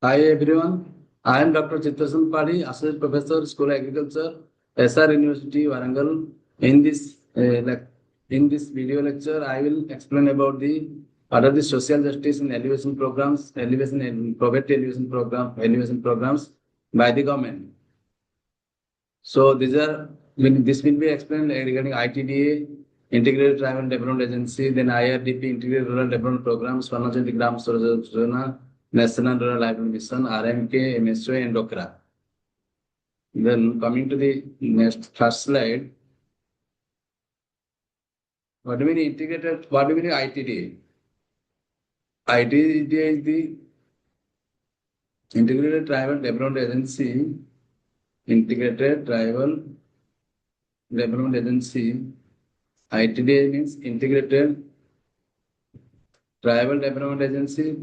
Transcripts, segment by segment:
Hi everyone, I am Dr. Chitrasan Padi, Associate Professor, School of Agriculture, SR University, Warangal. In this video lecture, I will explain about what are the social justice and elevation programs, elevation and poverty elevation programs by the government. So this will be explained regarding ITDA, Integrated Tribal Development Agency, then IRDP, Integrated Rural Development Programs, Swarnachandri Gram Swaraj Yojana, National Rural Livelihood Mission, RMK, MSY, and DWCRA. Then coming to the first slide, what do we mean integrated? What do we mean ITDA? ITDA is the Integrated Tribal Development Agency. Integrated Tribal Development Agency. ITDA means Integrated Tribal Development Agency,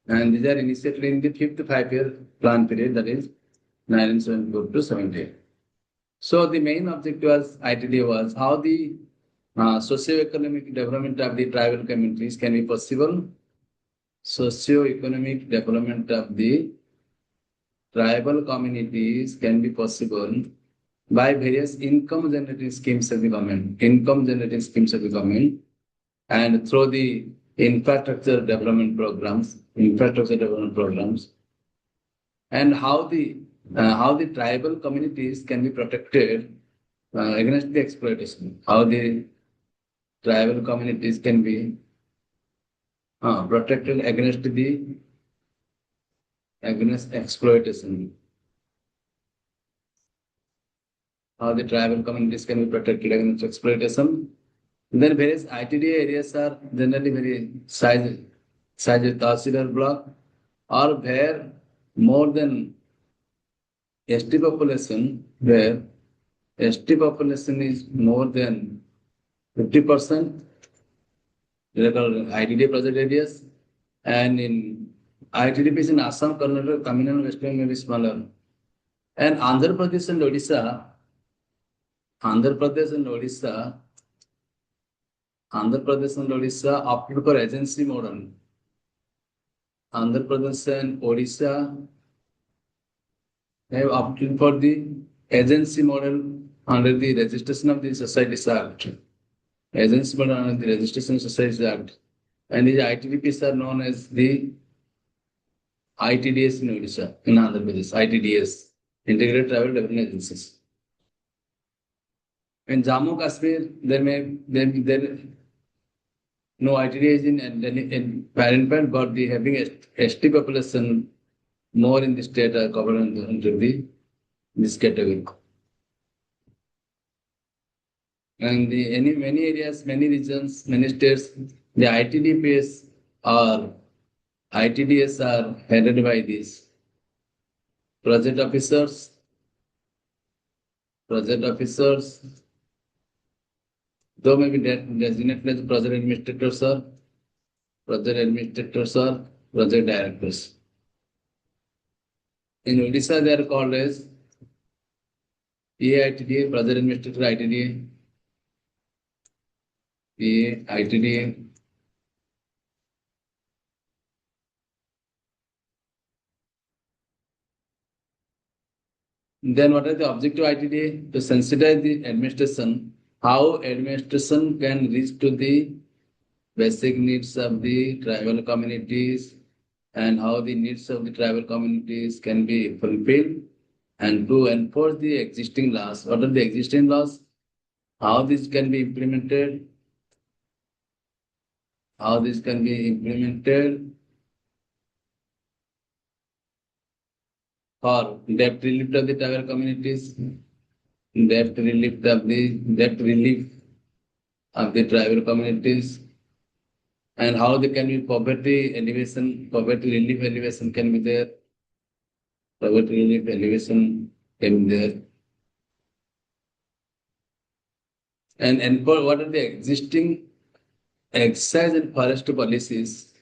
and these are initiated in the fifth five-year plan period, that is 1974 to 78. So the main objective was ITDA was how the socio-economic development of the tribal communities can be possible. Socio-economic development of the tribal communities can be possible by various income generating schemes of the government, and through the infrastructure development programs, and how the tribal communities can be protected against the exploitation. How the tribal communities can be protected against exploitation. How the tribal communities can be protected against exploitation. Then various ITDA areas are generally very size tahsildar block, or where more than ST population, where ST population is more than 50%, they are called ITDA project areas, and in ITDPs in Assam, Karnataka, Tamil Nadu, West Bengal may be smaller. And Andhra Pradesh and Odisha opted for agency model. Andhra Pradesh and Odisha have opted for the agency model under the Registration of the Societies Act. Agency model under the Registration of Societies Act. And these ITDPs are known as the ITDS in Odisha, in Andhra Pradesh, ITDS, Integrated Tribal Development Agencies. In Jammu Kashmir, there no ITDA is in parent, but the having ST population more in the state are covered under this category. And many areas, many regions, many states, the ITDPs or ITDS are headed by these project officers, though may be designated as project administrators or project directors. In Odisha, they are called as ITDA, project administrator ITDA, ITDA. Then what are the objective ITDA? To sensitize the administration, how administration can reach to the basic needs of the tribal communities, and how the needs of the tribal communities can be fulfilled, and to enforce the existing laws. What are the existing laws? How this can be implemented? For debt relief of the tribal communities, debt relief of the tribal communities, and how they can be poverty relief elevation can be there. Poverty relief elevation can be there. And for what are the existing excise and forest policies?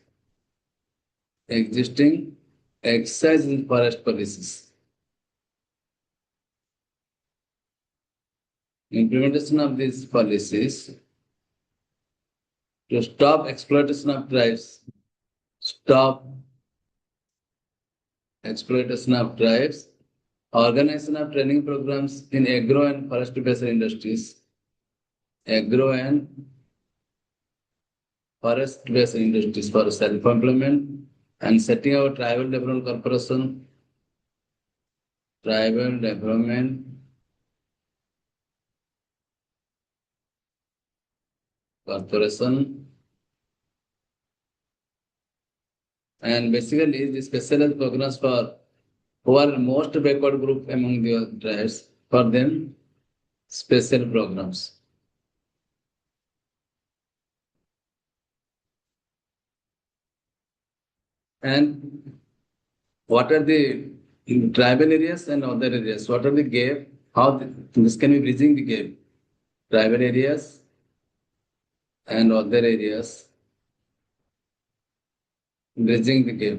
Implementation of these policies to stop exploitation of tribes, stop exploitation of tribes, organization of training programs in agro and forest-based industries, agro and forest-based industries for self-employment, and setting up a tribal development corporation, tribal development corporation, and basically the specialized programs for who are most backward group among the tribes, for them special programs. And what are the tribal areas and other areas? What are the gap? How this can be bridging the gap? Tribal areas and other areas, bridging the gap.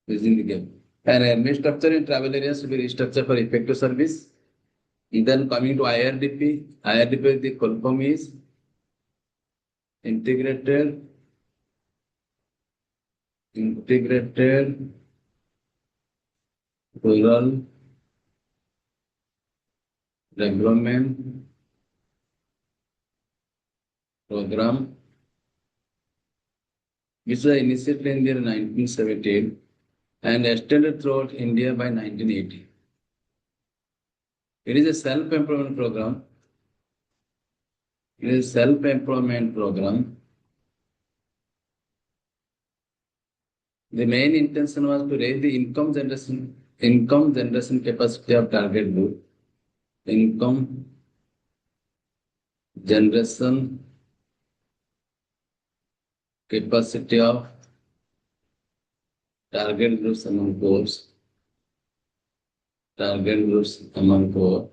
Bridging the gap. And admin structure in tribal areas will be restructured for effective service. And then coming to IRDP, IRDP the full form is integrated rural development program, which was initiated in the year 1978 and extended throughout India by 1980. It is a self-employment program. It is a self-employment program. The main intention was to raise the income generation capacity of target group. Income generation capacity of target groups among poor. Target groups among poor.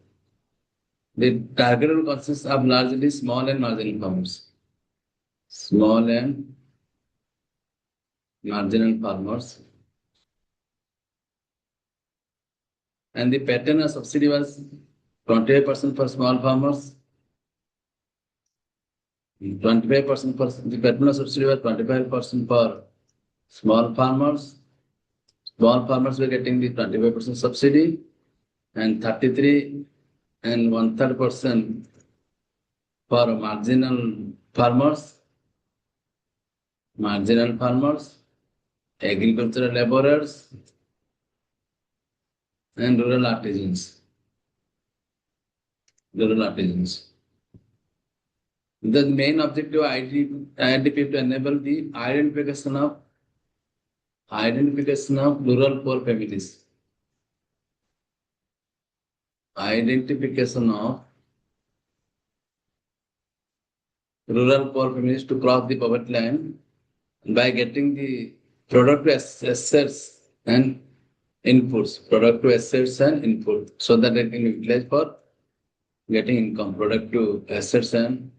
The target group consists of largely small and marginal farmers. Small and marginal farmers. And the pattern of subsidy was 25% for small farmers, 25% for the pattern of subsidy was 25% for small farmers. Small farmers were getting the 25% subsidy, and 33 and 1/3% for marginal farmers, agricultural laborers, and rural artisans. The main objective of IRDP to enable the identification of rural poor families. Identification of rural poor families to cross the poverty line by getting the product to assets and inputs, so that they can utilize for getting income, product to assets and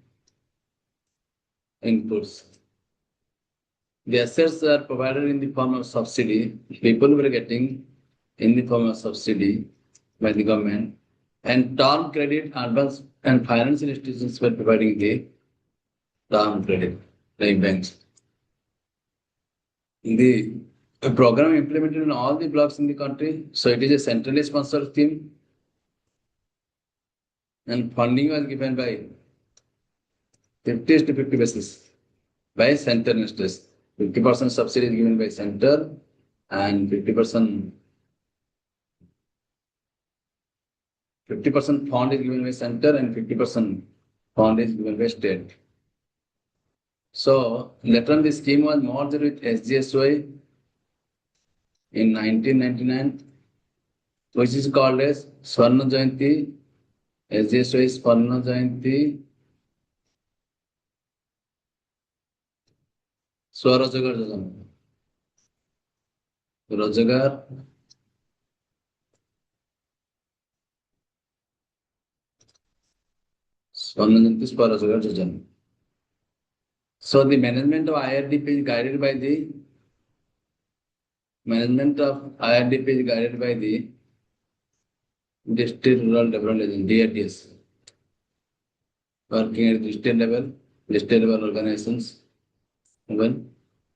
inputs. The assets are provided in the form of subsidy. People were getting in the form of subsidy by the government, and term credit, advance, and financial institutions were providing the term credit, like banks. The program implemented in all the blocks in the country, so it is a centrally sponsored scheme, and funding was given by 50 to 50 basis by center and state. 50% subsidy is given by center, and 50% fund is given by center, and 50% fund is given by state. So later on, the scheme was merged with SGSY in 1999, which is called as Swarna Jayanti. SGSY is Swarna Jayanti Swarojagar Yojana. Rojagar Swarna Jayanti Swarojagar Yojana. So the management of IRDP is guided by the District Rural Development Agency, DRDS, working at district level organizations, even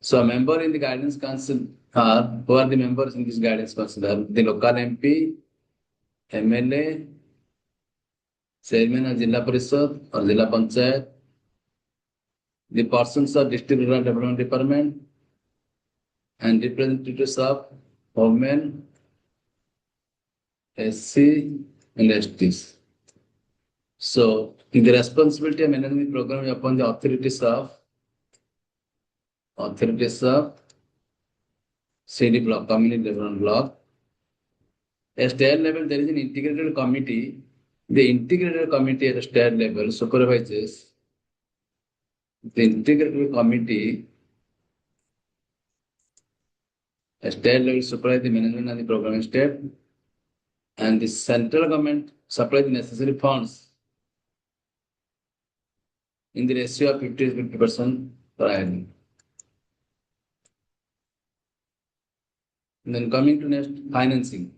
So a member in the guidance council are, who are the members in this guidance council? Are the local MP, MLA, chairman of Jilla Parishad or Jilla Panchayat, the persons of District Rural Development Department, and representatives of women, SC, and STs. So the responsibility of managing the program is upon the authorities of CD block, community development block. At state level, there is an integrated committee. The integrated committee at the state level supervises the integrated committee at state level supervise the management of the program state, and the central government supply the necessary funds in the ratio of 50% per annum. And then coming to next, financing.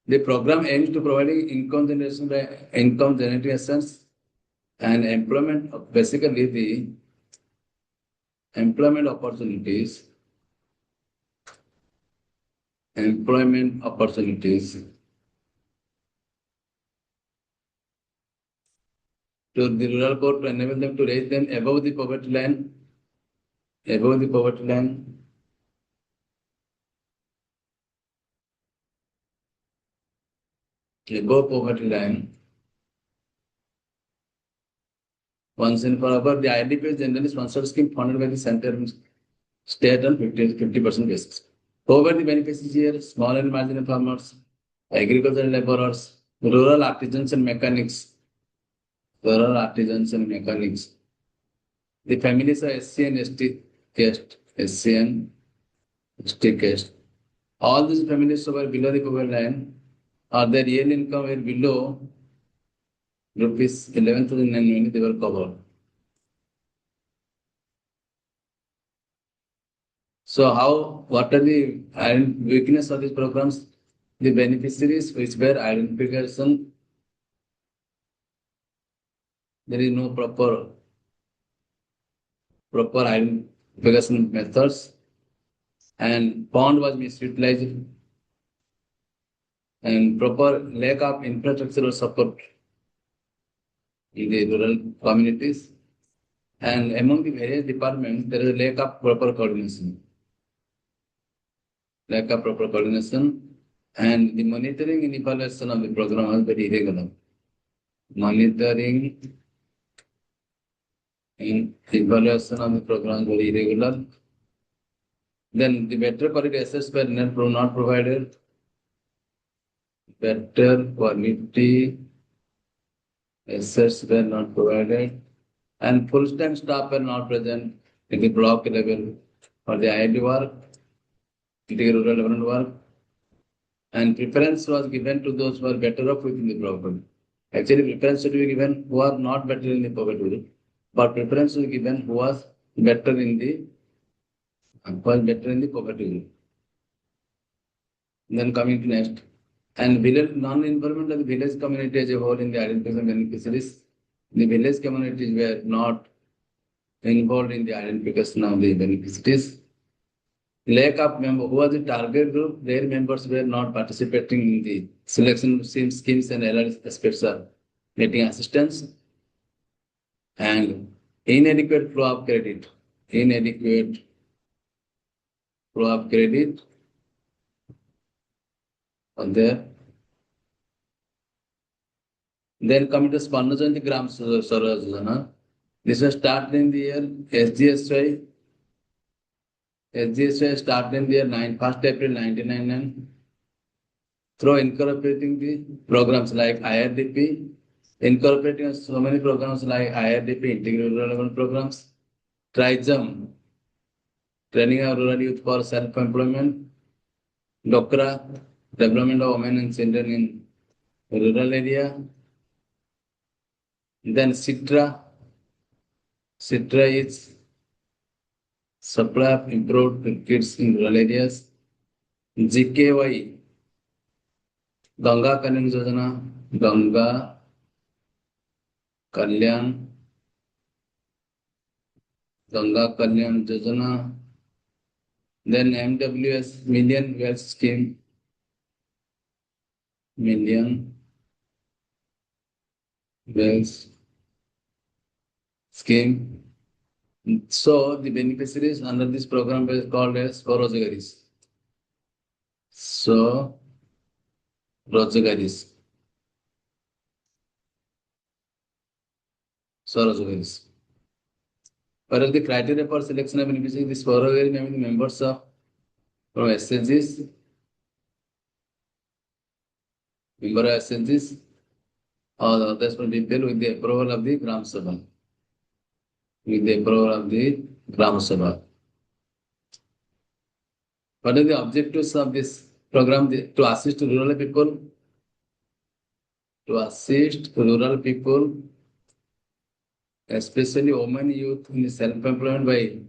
The program aims to providing income generating assets and employment, basically the employment opportunities to the rural poor to enable them to raise them above the poverty line, above poverty line. Once and for all, the IRDP is generally sponsored scheme funded by the center and state on 50% basis. Over the beneficiaries here, small and marginal farmers, agricultural laborers, rural artisans and mechanics. The families are SC and ST caste. All these families who are below the poverty line, or their real income were below rupees 11,990, they were covered. So what are the weakness of these programs? The beneficiaries which were identification, there is no proper identification methods, and fund was misutilized, and proper lack of infrastructural support in the rural communities, and among the various departments there is a lack of proper coordination, and the monitoring and evaluation of the program was very irregular. Monitoring and evaluation of the program was very irregular. Then the better quality assets were not provided. Better quality assets were not provided, and full-time staff were not present at the block level for the IID work, the rural development work, and preference was given to those who are better off within the program. Actually, preference should be given who are not better in the poverty group, but preference was given who was better in the poverty group. Then coming to next, and village non-involvement of the village community as a whole in the identification beneficiaries. The village communities were not involved in the identification of the beneficiaries. Lack of member who was the target group, their members were not participating in the selection schemes and other aspects of getting assistance, and inadequate flow of credit on there. Then coming to Sparna Jayanti Gram Swaraj Yojana. This was started in the year SGSY. SGSY started in the year 1st April 1999 through incorporating the programs like IRDP, incorporating so many programs like IRDP, Integrated Rural Development Programs, TRIGEM, Training of Rural Youth for Self-Employment, DWCRA, Development of Women and Children in Rural Area, then CITRA is Supply of Improved Kits in Rural Areas, GKY, Ganga Kalyan Yojana, Ganga Kalyan Ganga Kalyan Yojana, then MWS Million Wells Scheme, Million Wells Scheme. So the beneficiaries under this program were called as Swrojagaris. So Rojagaris. Swrojagaris. What are the criteria for selection of beneficiaries? The Swrojagari may be the members of from SGs, member of SGs, or others from DPL with the approval of the Gram Sabha. With the approval of the Gram Sabha. What are the objectives of this program? To assist rural people, especially women youth in self-employment by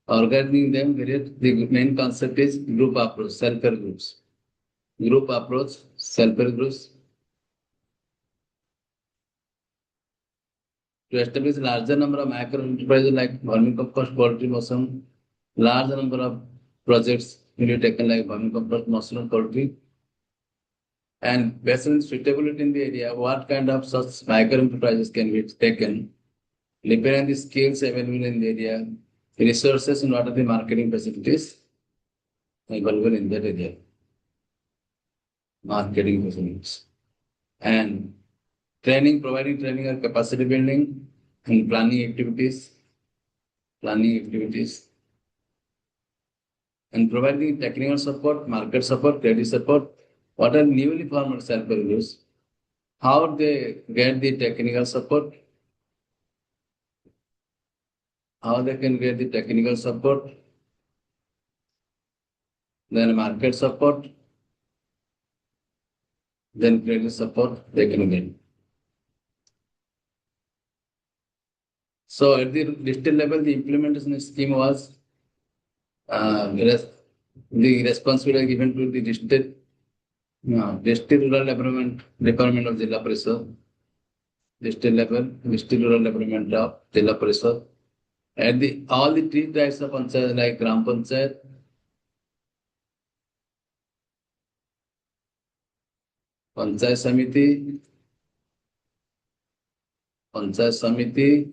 organizing them. The main concept is group approach, self-help groups. Group approach, self-help groups. To establish larger number of micro enterprises like vermicompost, poultry, mushroom, large number of projects will be taken like vermicompost, mushroom, poultry. And based on suitability in the area, what kind of such micro enterprises can be taken, depending on the skills available in the area, resources, and what are the marketing facilities available in that area. Marketing facilities. And training, providing training or capacity building and planning activities, and providing technical support, market support, credit support. What are newly formed self-help groups? How they get the technical support? How they can get the technical support? Then market support, then credit support they can get. So at the district level, the implementation scheme was the responsibility given to the district rural development department of Jilla Parishad, district level, district rural development of Jilla Parishad. At all the three types of panchayat like Gram Panchayat, Panchayat Samiti,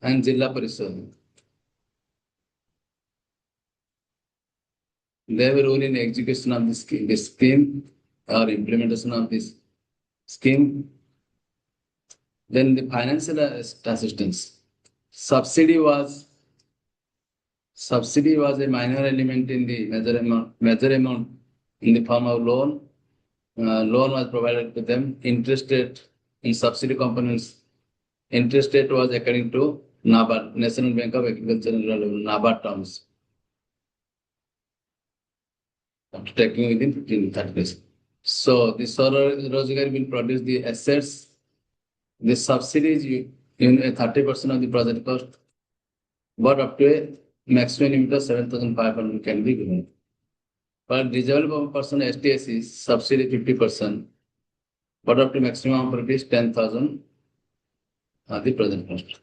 and Jilla Parishad. They were role in execution of this scheme or implementation of this scheme. Then the financial assistance. Subsidy was a minor element in the major amount in the form of loan. Loan was provided to them. Interest rate in subsidy components. Interest rate was according to NABARD, National Bank of Agriculture and Rural Development, NABARD terms. After taking within 15 to 30 days. So the Swrojagari will produce the assets. The subsidies in 30% of the project cost, but up to a maximum limit of 7,500 can be given. For disabled person STS is subsidy 50%, but up to maximum of rupees 10,000 of the project cost.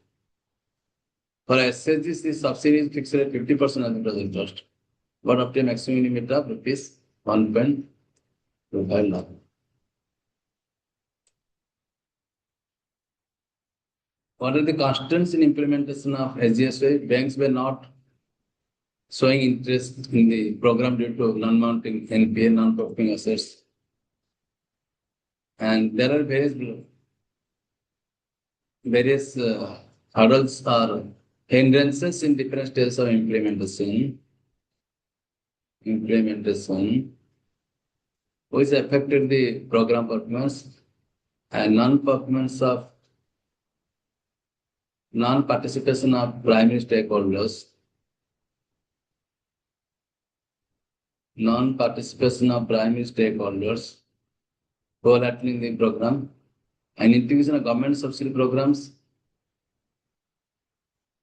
For SSGs, the subsidy is fixed at 50% of the project cost, but up to a maximum limit of rupees 1.25 lakh. What are the constraints in implementation of SGSY? Banks were not showing interest in the program due to non-mounting NPA, non-performing assets. And there are various hurdles or hindrances in different stages of implementation, which affected the program performance and non-participation of primary stakeholders, collateralizing the program, and integration of government subsidy programs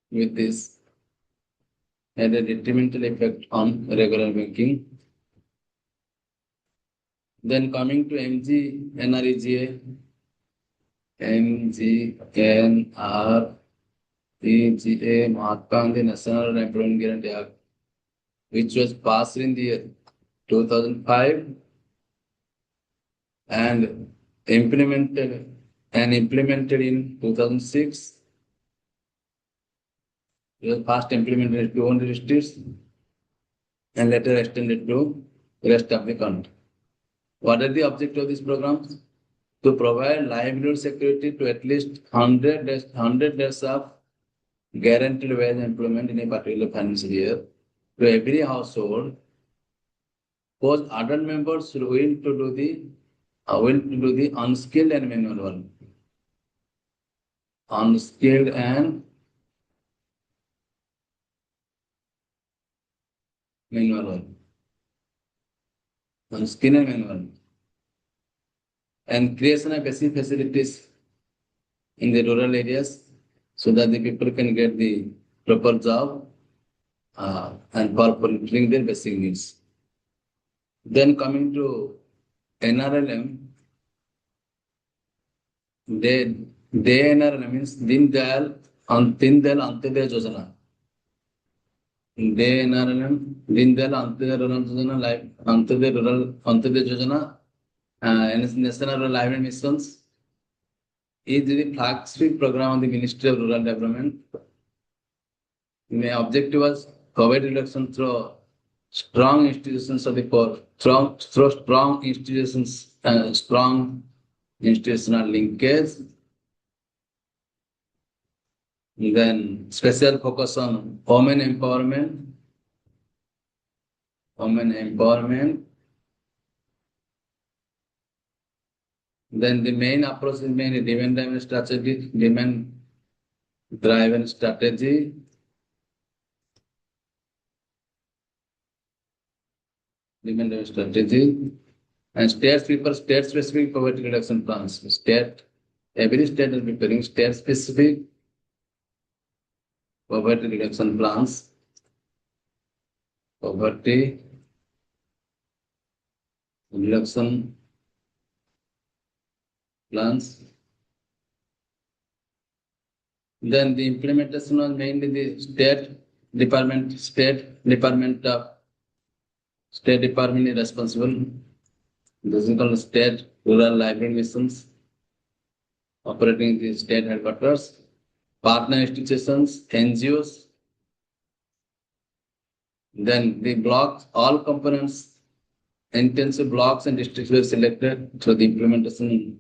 with this had a detrimental effect on regular banking. Then coming to MG, NREGA, MGNREGA Mahatma Gandhi National Employment Guarantee Act, which was passed in the year 2005 and implemented in 2006. It was first implemented in 200 states and later extended to rest of the country. What are the objectives of this program? To provide livelihood security to at least 100 days of guaranteed wage employment in a particular financial year to every household whose adult members will to do the unskilled and manual work. Unskilled and manual work. Unskilled and manual work. And creation of basic facilities in the rural areas so that the people can get the proper job and for fulfilling their basic needs. Then coming to NRLM, they NRLM means Din Dayal Antyodaya Yojana. They NRLM, Din Dayal Antyodaya Yojana, Antyodaya Yojana, National Rural Livelihood Missions is the flagship program of the Ministry of Rural Development. The objective was poverty reduction through strong institutions of the poor, through strong institutions and strong institutional linkage. Then special focus on women empowerment. Then the main approach is mainly demand-driven strategy. And states prepare state-specific poverty reduction plans. Every state is preparing state-specific poverty reduction plans. Poverty reduction plans. Then the implementation was mainly the State Department is responsible. This is called State Rural Livelihood Missions, operating the state headquarters, partner institutions, NGOs. Then the blocks, all components, intensive blocks and districts were selected through the implementation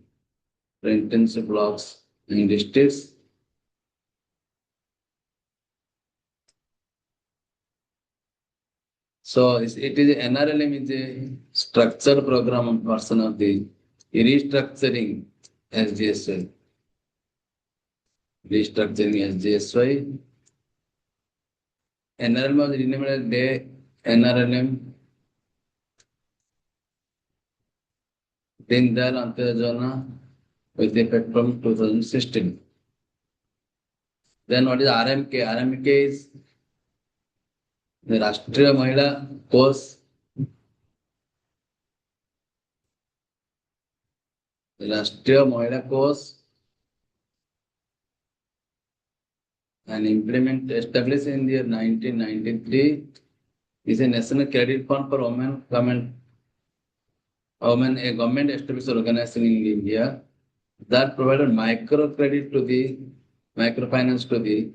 of intensive blocks and districts. So it is NRLM is a structured program version of the restructuring SGSY. NRLM was renamed as Day NRLM. Din Dayal Antyodaya Yojana with effect from 2016. Then what is RMK? RMK is the Rashtriya Mahila Course. The Rashtriya Mahila Course and established in the year 1993 is a national credit fund for women, a government established organization in India that provided microfinance to the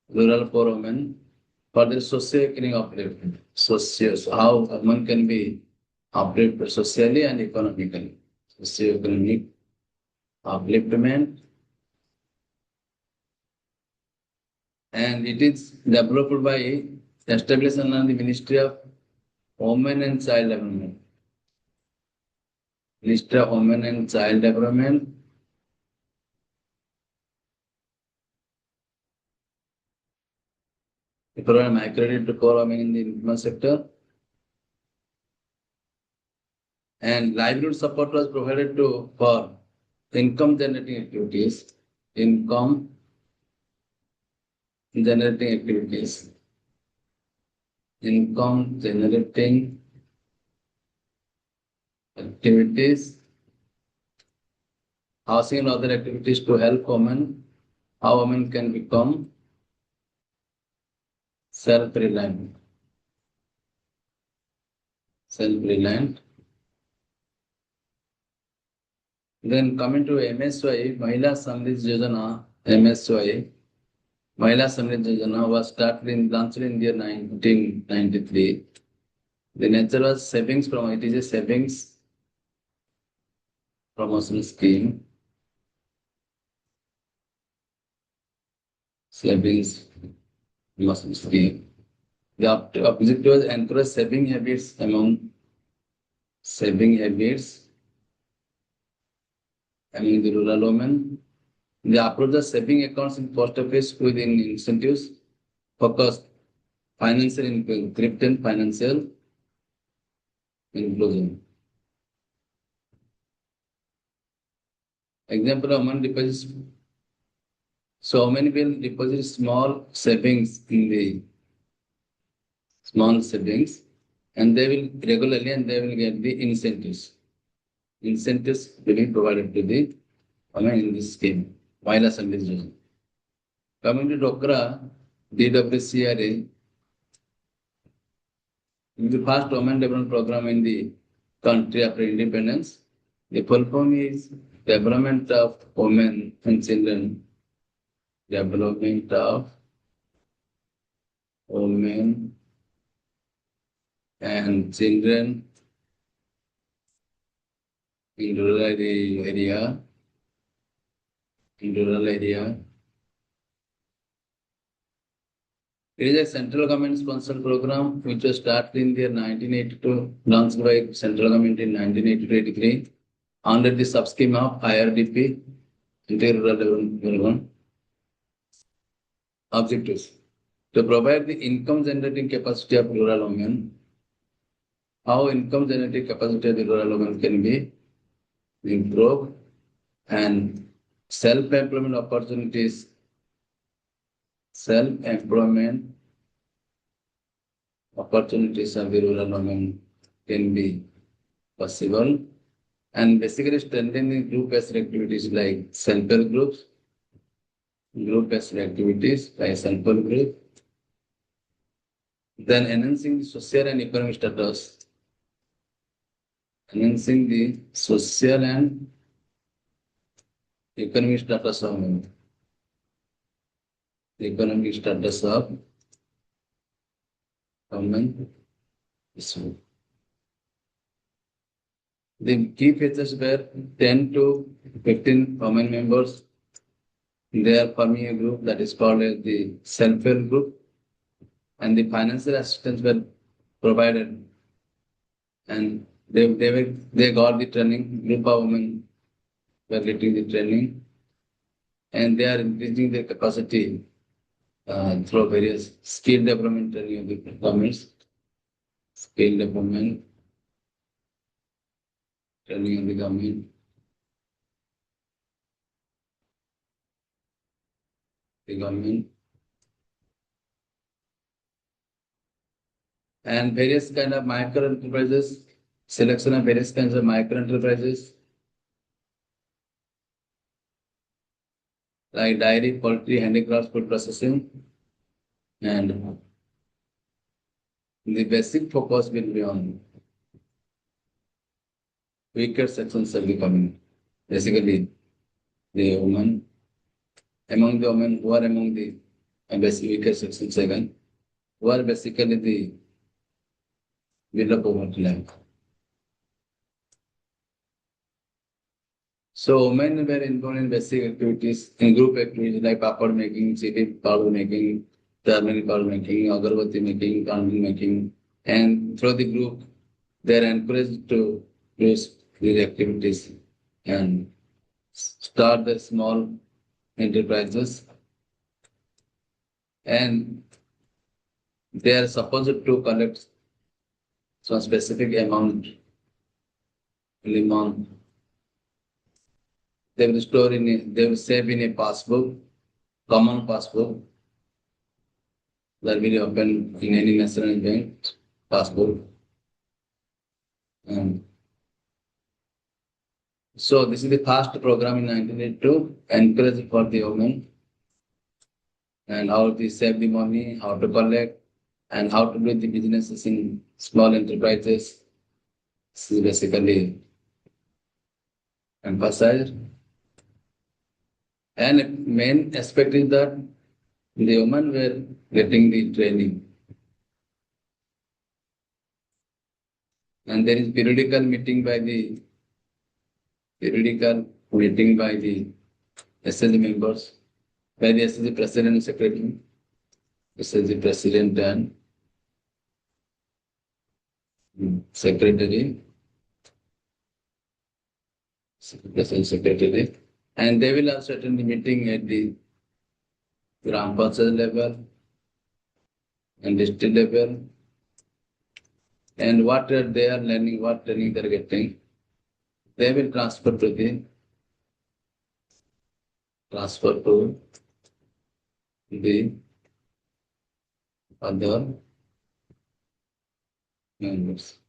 rural poor women for their socio-economic upliftment. So how women can be uplifted socially and economically. Socio-economic upliftment. And it is developed by established under the Ministry of Women and Child Development. Ministry of Women and Child Development. It provides microcredit to poor women in the informal sector. And livelihood support was provided for income generating activities. housing and other activities to help women, how women can become self-reliant. Self-reliant. Then coming to MSY, Mahila Samriddhi Yojana, MSY, Mahila Samriddhi Yojana was launched in the year 1993. The nature was savings from, it is a savings promotion scheme. Savings promotion scheme. The objective was encourage saving habits among the rural women. The approach of saving accounts in post office with incentives focused financial inclusion, and financial inclusion. Example of women deposits. So women will deposit small savings in the small savings, and they will regularly and they will get the incentives. Incentives will be provided to the women in this scheme. Mahila Samriddhi Yojana. Coming to DWCRA, DWCRA, the first women development program in the country after independence. The full form is Development of Women and Children. Development of Women and Children in rural area. It is a central government sponsored program which was started in the year 1982, launched by central government in 1982-83 under the sub-scheme of IRDP, Inter-Rural Development. Objectives: to provide the income generating capacity of rural women. How income generating capacity of the rural women can be improved, and self-employment opportunities. Self-employment opportunities of the rural women can be possible, and basically strengthening group-based activities like self-help groups, group-based activities like self-help group. Then enhancing the social and economic status. Enhancing the social and economic status of women. The economic status of women. The key features were 10 to 15 women members. They are forming a group that is called as the self-help group, and the financial assistance were provided, and they got the training. Group of women were getting the training, and they are increasing their capacity through various skill development training of the governments. Skill development training of the government. And various kind of micro enterprises, selection of various kinds of micro enterprises like dairy, poultry, handicrafts, food processing, and the basic focus will be on weaker sections of the community. Basically, the women, among the women who are among the basic weaker sections again, who are basically the below poverty line. So women were involved in basic activities, in group activities like papad making, chili powder making, turmeric powder making, agarbatti making, candle making, and through the group, they are encouraged to use these activities and start the small enterprises, and they are supposed to collect some specific amount every month. They will store they will save in a passbook, common passbook that will be open in any national bank passbook. And So this is the first program in 1982, encourage for the women and how to save the money, how to collect, and how to do the businesses in small enterprises. This is basically emphasized. And main aspect is that the women were getting the training. And there is periodical meeting by the SSG members, by the SSG president and secretary, SSG president and secretary, president secretary, and they will also attend the meeting at the Gram Panchayat level and district level, and what they are learning, what training they are getting, they will transfer to the other members.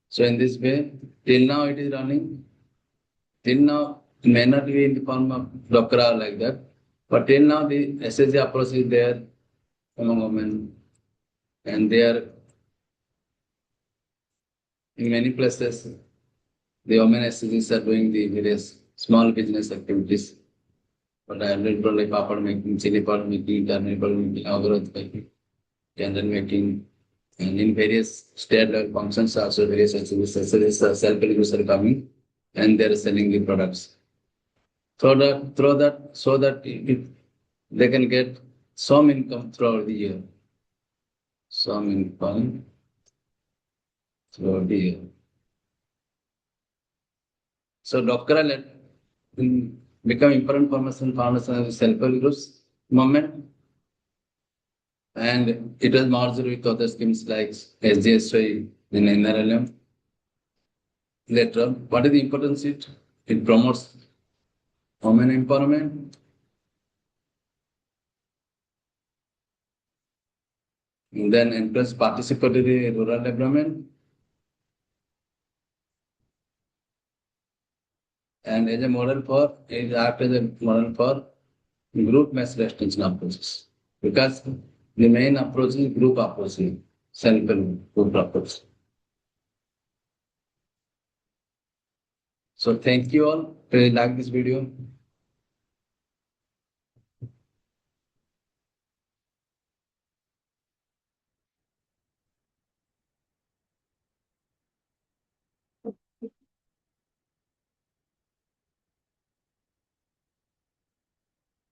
So in this way, till now it is running. Till now, it may not be in the form of DWCRA like that, but till now the SSG approach is there among women, and they are in many places. The women SSGs are doing the various small business activities. But I already told like papad making, chili powder making, turmeric powder making, agarot making, candle making, and in various state level functions also various SSGs self-help are coming, and they are selling the products. So that they can get some income throughout the year. Some income throughout the year. So DWCRA become important foundation of the self-help groups movement, and it was merged with other schemes like SGSY in NRLM. Later on, what is the importance? It promotes women empowerment, and then encourages participatory rural development, and as a model for it act as a model for group mass extension approaches, because the main approach is group approach, self-help group approach. So thank you all. If you like this video,